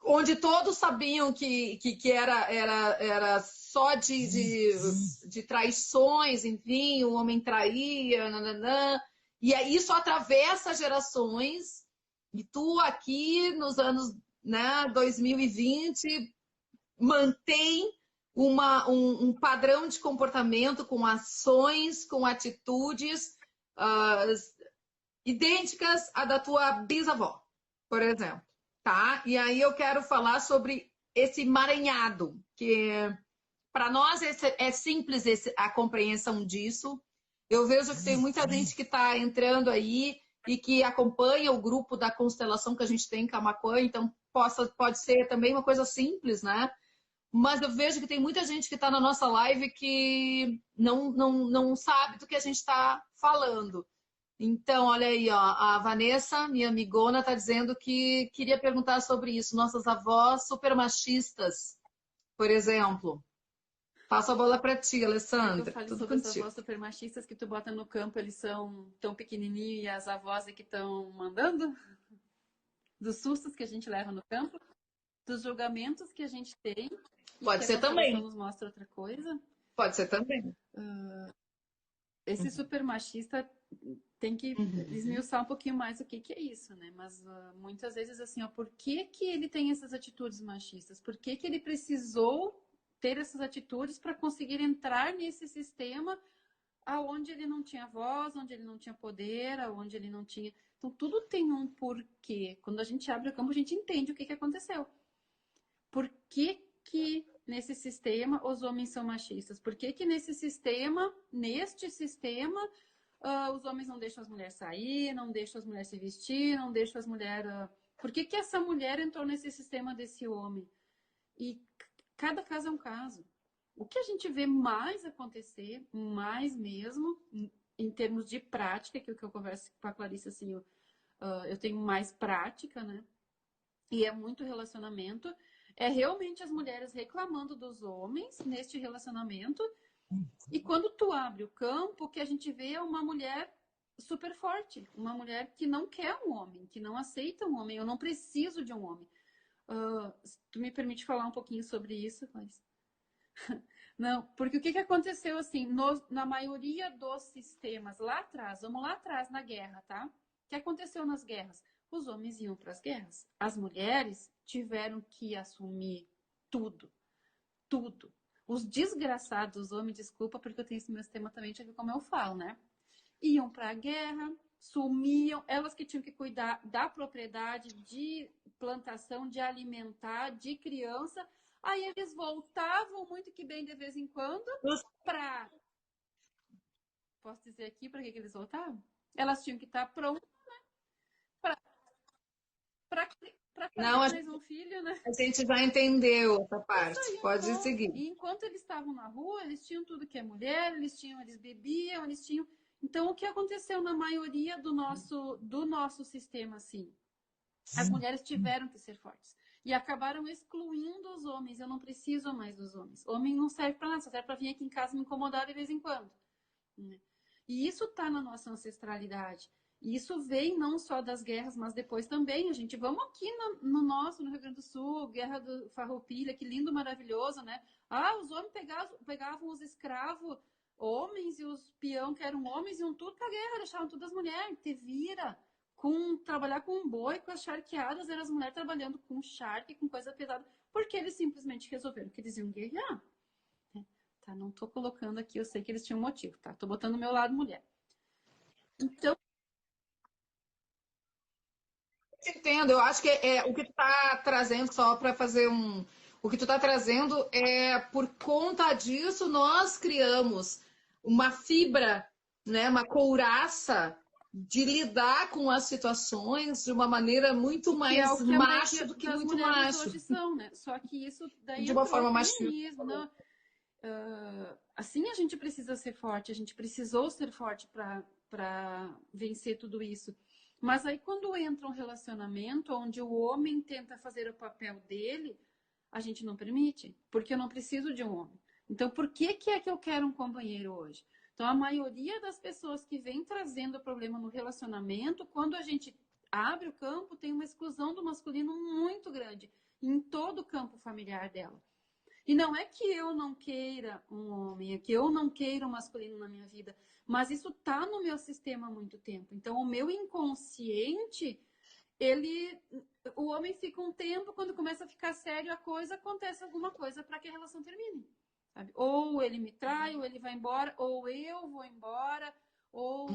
onde todos sabiam que era só de traições, enfim, o homem traía, nananã, e aí isso atravessa gerações, e tu aqui nos anos, né, 2020 mantém um padrão de comportamento com ações, com atitudes idênticas à da tua bisavó, por exemplo, tá? E aí eu quero falar sobre esse emaranhado, que para nós é simples a compreensão disso. Eu vejo que tem muita gente que está entrando aí e que acompanha o grupo da constelação que a gente tem em Camaquã, então pode ser também uma coisa simples, né? Mas eu vejo que tem muita gente que está na nossa live que não sabe do que a gente está falando. Então, olha aí, ó, a Vanessa, minha amigona, está dizendo que queria perguntar sobre isso. Nossas avós super machistas, por exemplo. Passo a bola para ti, Quer que eu Alessandra. fale Tudo sobre as contigo. avós super machistas que tu bota no campo, eles são tão pequenininhos e as avós é que estão mandando? Dos sustos que a gente leva no campo? Dos julgamentos que a gente tem e Pode que a ser constelação também. nos mostra outra coisa? Pode ser também. Esse super machista tem que esmiuçar um pouquinho mais o que é isso, né? Mas muitas vezes, assim, ó, por que que ele tem essas atitudes machistas? Por que que ele precisou ter essas atitudes para conseguir entrar nesse sistema aonde ele não tinha voz, onde ele não tinha poder, aonde ele não tinha... Então, tudo tem um porquê. Quando a gente abre o campo, a gente entende o que aconteceu. Por que que nesse sistema os homens são machistas? Por que que neste sistema, os homens não deixam as mulheres sair, não deixam as mulheres se vestir, não deixam as mulheres... Por que que essa mulher entrou nesse sistema desse homem? E cada caso é um caso. O que a gente vê mais acontecer, mais mesmo, em termos de prática, que é o que eu converso com a Clarice, assim, eu tenho mais prática, né? E é muito relacionamento. É realmente as mulheres reclamando dos homens neste relacionamento. E quando tu abre o campo, o que a gente vê é uma mulher super forte, uma mulher que não quer um homem, que não aceita um homem. Eu não preciso de um homem. Tu me permite falar um pouquinho sobre isso, mas não, porque o que aconteceu assim, na maioria dos sistemas lá atrás, vamos lá atrás na guerra, tá? O que aconteceu nas guerras? Os homens iam para as guerras. As mulheres tiveram que assumir tudo, tudo. Os desgraçados homens, desculpa, porque eu tenho esse meu sistema também, deixa eu ver como eu falo, né? Iam para a guerra, sumiam, elas que tinham que cuidar da propriedade, de plantação, de alimentar, de criança. Aí eles voltavam muito que bem de vez em quando para... Posso dizer aqui para que eles voltavam? Elas tinham que estar prontas para Não, fazer mais um filho, né? a gente já entendeu essa Isso parte. aí, Pode pronto. seguir. E enquanto eles estavam na rua, eles tinham tudo que é mulher, eles bebiam, eles tinham... Então, o que aconteceu na maioria do nosso sistema, assim? As mulheres tiveram que ser fortes. E acabaram excluindo os homens. Eu não preciso mais dos homens. Homem não serve para nada, só serve para vir aqui em casa me incomodar de vez em quando. E isso está na nossa ancestralidade. E isso vem não só das guerras, mas depois também. A gente, vamos aqui no Rio Grande do Sul, Guerra do Farroupilha, que lindo, maravilhoso, né? Os homens pegavam os escravos homens e os peão que eram homens, iam tudo para a guerra, deixavam todas as mulheres. Te vira. Trabalhar com um boi, com as charqueadas, eram as mulheres trabalhando com charque, com coisa pesada, porque eles simplesmente resolveram que eles iam guerrear. Tá, não tô colocando aqui, eu sei que eles tinham motivo, tá? Tô botando o meu lado mulher. Então, Entendo, eu acho que o que tu está trazendo, só para fazer um. O que tu está trazendo é por conta disso nós criamos uma fibra, né, uma couraça de lidar com as situações de uma maneira muito que é o mais que a macho maioria do que das muito mulheres macho, hoje são, né? Só que isso daí de uma entrou o forma machista. feminismo, né? Assim a gente precisa ser forte, a gente precisou ser forte para vencer tudo isso. Mas aí quando entra um relacionamento onde o homem tenta fazer o papel dele, a gente não permite, porque eu não preciso de um homem. Então, por que é que eu quero um companheiro hoje? Então, a maioria das pessoas que vem trazendo problema no relacionamento, quando a gente abre o campo, tem uma exclusão do masculino muito grande em todo o campo familiar dela. E não é que eu não queira um homem, é que eu não queira um masculino na minha vida, mas isso tá no meu sistema há muito tempo. Então, o meu inconsciente, ele, o homem fica um tempo, quando começa a ficar sério a coisa, acontece alguma coisa para que a relação termine. Sabe? Ou ele me trai, ou ele vai embora, ou eu vou embora, ou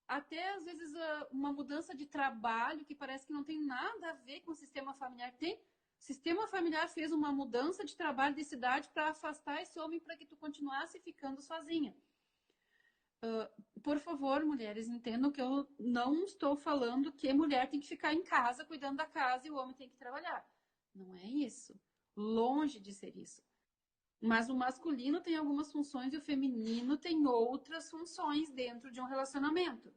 até às vezes uma mudança de trabalho que parece que não tem nada a ver com o sistema familiar. Tem. O sistema familiar fez uma mudança de trabalho de cidade para afastar esse homem para que tu continuasse ficando sozinha. Por favor, mulheres, entendam que eu não estou falando que a mulher tem que ficar em casa cuidando da casa e o homem tem que trabalhar. Não é isso. Longe de ser isso. Mas o masculino tem algumas funções e o feminino tem outras funções dentro de um relacionamento.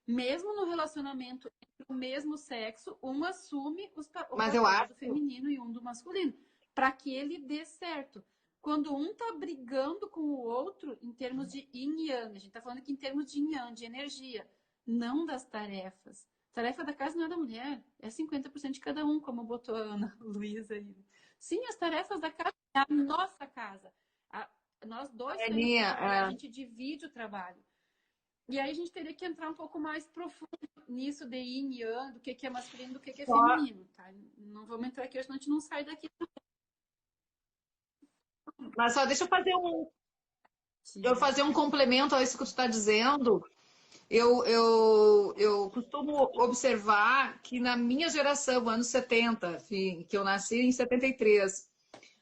Mesmo no relacionamento entre o mesmo sexo, um assume o papel do feminino e um do masculino, para que ele dê certo. Quando um tá brigando com o outro, em termos de yin e yang, a gente tá falando aqui em termos de yin yang, de energia, não das tarefas. A tarefa da casa não é da mulher, é 50% de cada um, como botou a Ana Luísa aí. Sim, as tarefas da casa é a nossa casa. Nós dois temos que trabalhar, a gente divide o trabalho. E aí a gente teria que entrar um pouco mais profundo nisso de yin e yang, do que é masculino, do que é feminino, tá? Não vamos entrar aqui, senão a gente não sai daqui. Mas só deixa eu fazer um complemento a isso que tu está dizendo. Eu costumo observar que na minha geração, anos 70, que eu nasci em 73,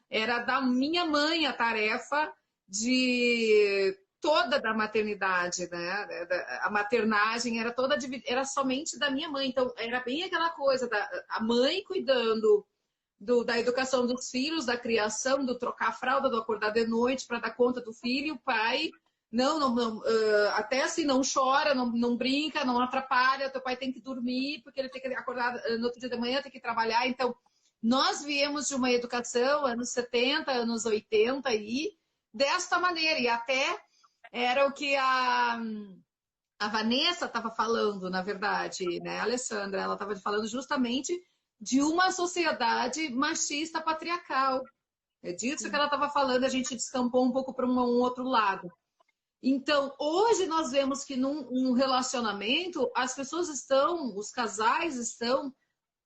era da minha mãe a tarefa de toda da maternidade, né? A maternagem era toda era somente da minha mãe. Então era bem aquela coisa da a mãe cuidando da educação dos filhos, da criação, do trocar a fralda, do acordar de noite para dar conta do filho, o pai não, até assim, não chora, não brinca, não atrapalha, teu pai tem que dormir, porque ele tem que acordar no outro dia de manhã, tem que trabalhar. Então, nós viemos de uma educação, anos 70, anos 80, e desta maneira, e até era o que a Vanessa estava falando, na verdade, né, Alessandra? Ela estava falando justamente de uma sociedade machista patriarcal. É disso que ela estava falando, a gente descampou um pouco para um outro lado. Então, hoje nós vemos que num relacionamento, as pessoas estão, os casais estão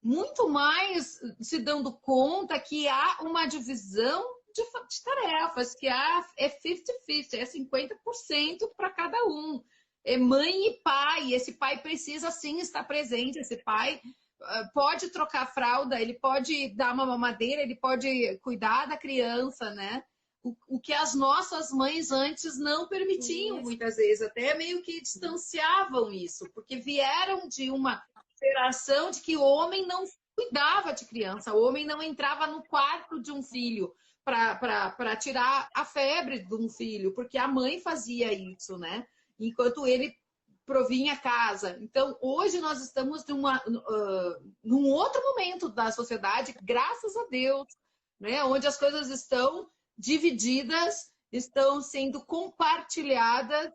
muito mais se dando conta que há uma divisão de tarefas, que é 50-50, é 50% para cada um. É mãe e pai, esse pai precisa sim estar presente, esse pai pode trocar fralda, ele pode dar uma mamadeira, ele pode cuidar da criança, né? O que as nossas mães antes não permitiam, muitas vezes, até meio que distanciavam isso, porque vieram de uma geração de que o homem não cuidava de criança, o homem não entrava no quarto de um filho para tirar a febre de um filho, porque a mãe fazia isso, né? Enquanto ele provinha a casa. Então, hoje nós estamos num outro momento da sociedade, graças a Deus, né? Onde as coisas estão divididas, estão sendo compartilhadas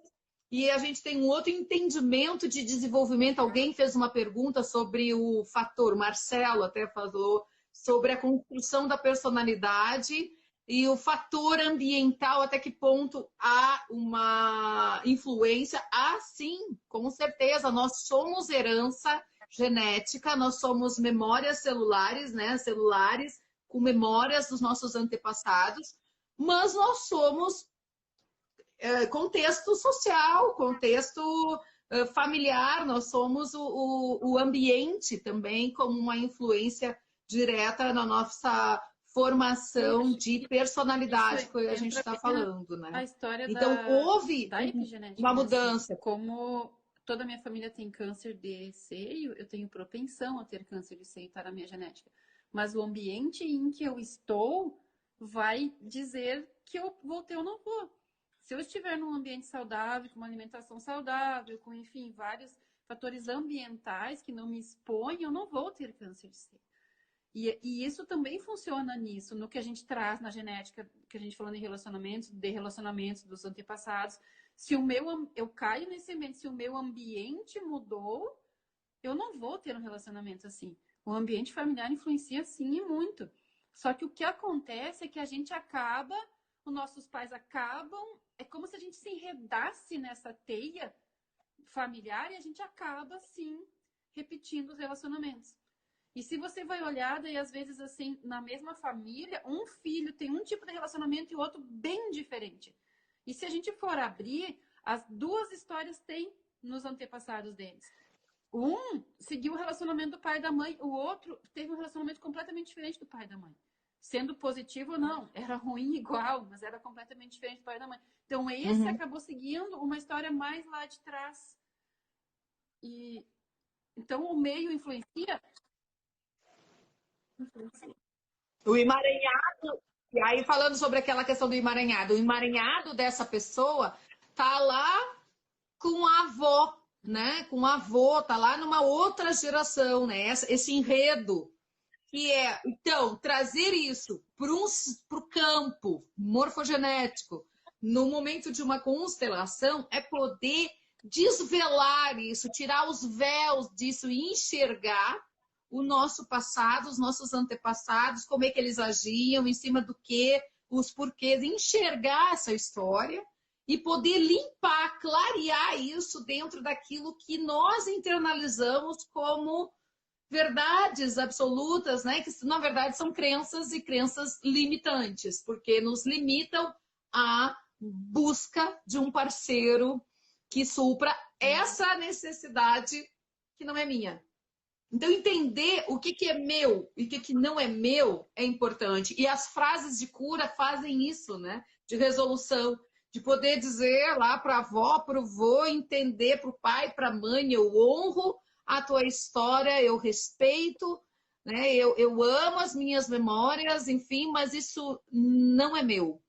e a gente tem um outro entendimento de desenvolvimento. Alguém fez uma pergunta sobre o fator, Marcelo até falou, sobre a construção da personalidade e o fator ambiental, até que ponto há uma influência? Ah, sim, com certeza. Nós somos herança genética, nós somos memórias celulares, né? Celulares com memórias dos nossos antepassados, mas nós somos contexto social, contexto familiar, nós somos o ambiente também como uma influência direta na nossa formação de personalidade que a gente está falando, né? A história então, houve uma mudança. Assim, como toda a minha família tem câncer de seio, eu tenho propensão a ter câncer de seio, tá na minha genética. Mas o ambiente em que eu estou vai dizer que eu vou ter ou não vou. Se eu estiver num ambiente saudável, com uma alimentação saudável, com, enfim, vários fatores ambientais que não me expõem, eu não vou ter câncer de sêmen. E isso também funciona nisso, no que a gente traz na genética, que a gente falando em relacionamentos, de relacionamentos dos antepassados. Se eu caio nesse ambiente, se o meu ambiente mudou, eu não vou ter um relacionamento assim. O ambiente familiar influencia sim e muito. Só que o que acontece é que a gente acaba, os nossos pais acabam, é como se a gente se enredasse nessa teia familiar e a gente acaba, sim, repetindo os relacionamentos. E se você vai olhar, daí às vezes assim, na mesma família, um filho tem um tipo de relacionamento e o outro bem diferente. E se a gente for abrir, as duas histórias têm nos antepassados deles. Um seguiu o relacionamento do pai e da mãe, o outro teve um relacionamento completamente diferente do pai e da mãe. Sendo positivo ou não, era ruim igual, mas era completamente diferente do pai e da mãe. Então esse acabou seguindo uma história mais lá de trás. E então o meio influencia. O emaranhado, e aí falando sobre aquela questão do emaranhado, o emaranhado dessa pessoa tá lá com a avó, né? Com a avó, tá lá numa outra geração, né? Esse enredo que é, então, trazer isso para o campo morfogenético no momento de uma constelação é poder desvelar isso, tirar os véus disso e enxergar o nosso passado, os nossos antepassados, como é que eles agiam, em cima do que, os porquês, enxergar essa história e poder limpar, clarear isso dentro daquilo que nós internalizamos como verdades absolutas, né? Que na verdade são crenças e crenças limitantes, porque nos limitam à busca de um parceiro que supra essa necessidade que não é minha. Então, entender o que é meu e o que não é meu é importante. E as frases de cura fazem isso, né? De resolução, de poder dizer lá para a avó, para o vô, entender para o pai, para a mãe, eu honro a tua história, eu respeito, né? Eu amo as minhas memórias, enfim, mas isso não é meu.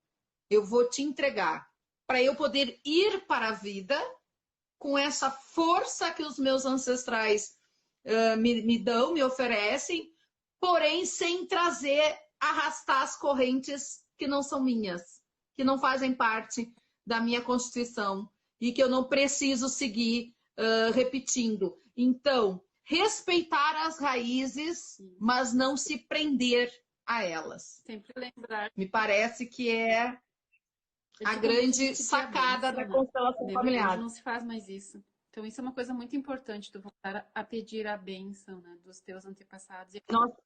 Eu vou te entregar para eu poder ir para a vida com essa força que os meus ancestrais me dão, me oferecem, porém sem trazer, arrastar as correntes que não são minhas, que não fazem parte da minha constituição e que eu não preciso seguir repetindo. Então, respeitar as raízes, mas não se prender a elas. Sempre lembrar. Me parece que é a grande sacada da constelação familiar. Hoje não se faz mais isso. Então, isso é uma coisa muito importante, tu voltar a pedir a bênção, né, dos teus antepassados. Nossa.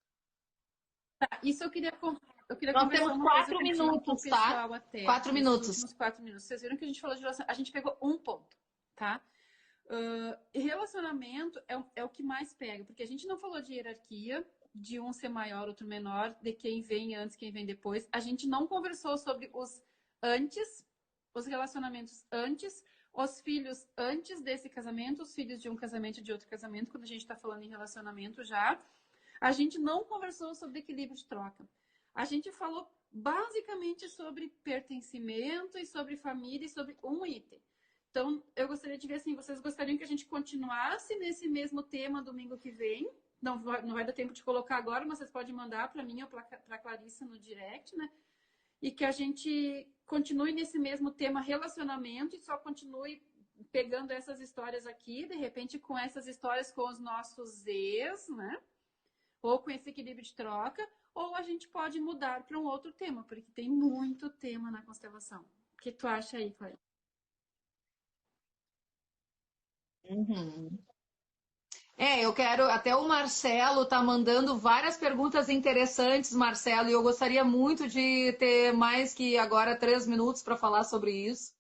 Tá, isso eu queria Nós temos 4 minutos, tá? Até, 4 minutos. Últimos 4 minutos. Vocês viram que a gente falou de relacionamento, a gente pegou um ponto, tá? Relacionamento é o que mais pega, porque a gente não falou de hierarquia, de um ser maior, outro menor, de quem vem antes, quem vem depois. A gente não conversou sobre os antes, os relacionamentos antes, os filhos antes desse casamento, os filhos de um casamento e de outro casamento, quando a gente está falando em relacionamento já. A gente não conversou sobre equilíbrio de troca. A gente falou basicamente sobre pertencimento e sobre família e sobre um item. Então, eu gostaria de ver assim, vocês gostariam que a gente continuasse nesse mesmo tema domingo que vem? Não vai dar tempo de colocar agora, mas vocês podem mandar para mim ou para a Clarissa no direct, né? E que a gente continue nesse mesmo tema relacionamento e só continue pegando essas histórias aqui, de repente com essas histórias com os nossos ex, né? Ou com esse equilíbrio de troca, ou a gente pode mudar para um outro tema, porque tem muito tema na constelação. O que tu acha aí, Cláudia? Uhum. Eu quero. Até o Marcelo tá mandando várias perguntas interessantes, Marcelo, e eu gostaria muito de ter mais que agora 3 minutos para falar sobre isso.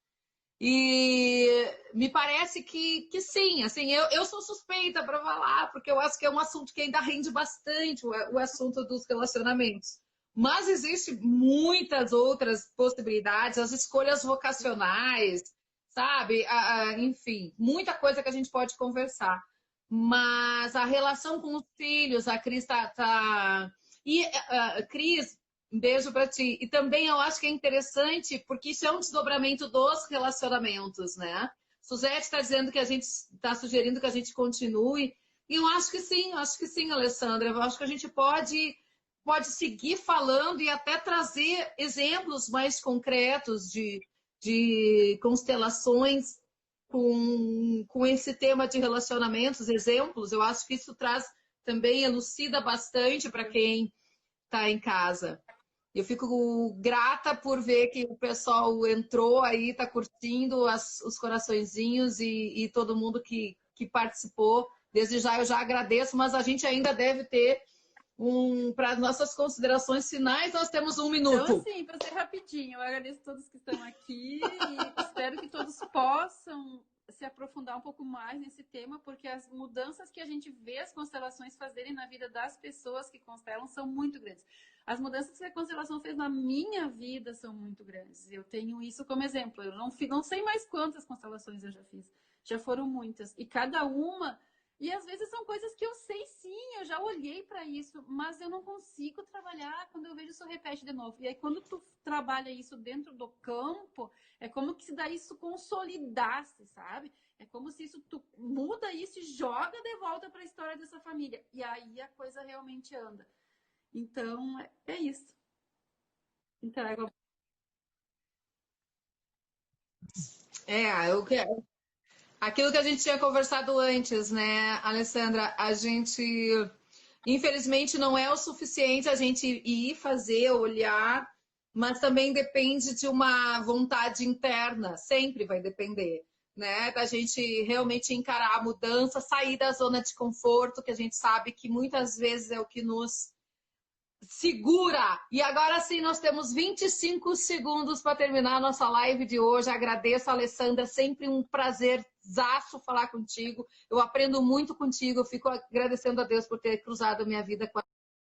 E me parece que sim, assim, eu sou suspeita para falar, porque eu acho que é um assunto que ainda rende bastante o assunto dos relacionamentos. Mas existe muitas outras possibilidades, as escolhas vocacionais, sabe? Enfim, muita coisa que a gente pode conversar. Mas a relação com os filhos, a Cris tá... E, Cris, um beijo para ti. E também eu acho que é interessante, porque isso é um desdobramento dos relacionamentos, né? Suzete está dizendo que a gente está sugerindo que a gente continue. E eu acho que sim, Alessandra. Eu acho que a gente pode seguir falando e até trazer exemplos mais concretos de constelações com esse tema de relacionamentos, exemplos. Eu acho que isso traz também, elucida bastante para quem está em casa. Eu fico grata por ver que o pessoal entrou aí, está curtindo os coraçõezinhos e todo mundo que participou. Desde já eu já agradeço, mas a gente ainda deve ter para as nossas considerações finais, nós temos 1 minuto. Então, assim, para ser rapidinho, eu agradeço a todos que estão aqui e espero que todos possam se aprofundar um pouco mais nesse tema, porque as mudanças que a gente vê as constelações fazerem na vida das pessoas que constelam são muito grandes. As mudanças que a constelação fez na minha vida são muito grandes. Eu tenho isso como exemplo. Eu não sei mais quantas constelações eu já fiz. Já foram muitas. E cada uma... E às vezes são coisas que eu sei sim, eu já olhei para isso, mas eu não consigo trabalhar quando eu vejo isso repete de novo. E aí quando tu trabalha isso dentro do campo, é como que se daí isso consolidasse, sabe? É como se isso tu muda isso e joga de volta para a história dessa família. E aí a coisa realmente anda. Então, é isso. Entrego. Aquilo que a gente tinha conversado antes, né, Alessandra? A gente, infelizmente, não é o suficiente a gente ir fazer, olhar, mas também depende de uma vontade interna, sempre vai depender, né? Da gente realmente encarar a mudança, sair da zona de conforto, que a gente sabe que muitas vezes é o que nos segura! E agora sim, nós temos 25 segundos para terminar a nossa live de hoje. Agradeço, Alessandra, sempre um prazerzaço falar contigo. Eu aprendo muito contigo, eu fico agradecendo a Deus por ter cruzado a minha vida com a